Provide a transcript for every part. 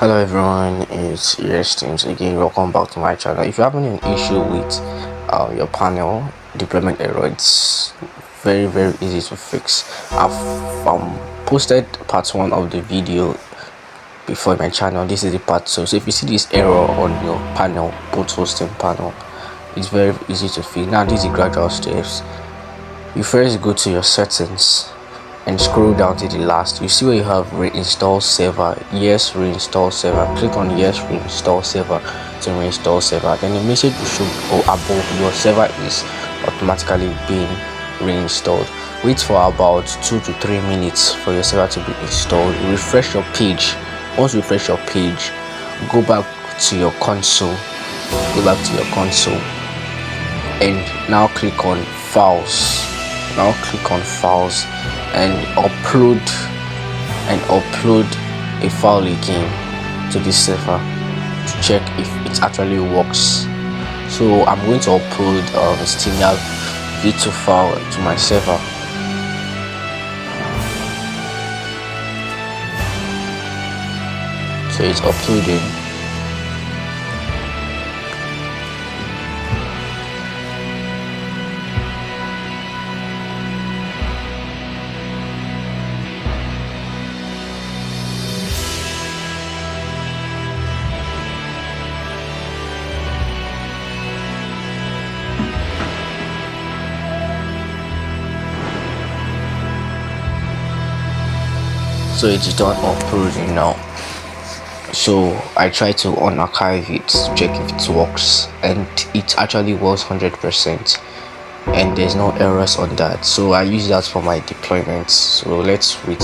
Hello everyone, it's Teams again. Welcome back to my channel. If you're having an issue with your panel deployment error, it's very easy to fix. I've posted part 1 of the video before my channel. This is the part 2. So if you see this error on your panel, boot hosting panel, it's very easy to fix. Now these are gradual steps. You first go to your settings and scroll down to the last. You see where you have reinstall server. Yes, reinstall server. Click on yes, reinstall server to reinstall server. Then the message will show above your server is automatically being reinstalled. Wait for about 2 to 3 minutes for your server to be installed. Refresh your page. Once you refresh your page, go back to your console. And now click on files. And upload a file again to this server to check if it actually works. So I'm going to upload Stinger v2 file to my server. So it's uploading. So it's done uploading now. So I try to unarchive it to check if it works, and it actually works 100%, and there's no errors on that. So I use that for my deployments. So let's wait.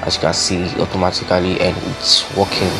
As you can see, automatically, and it's working.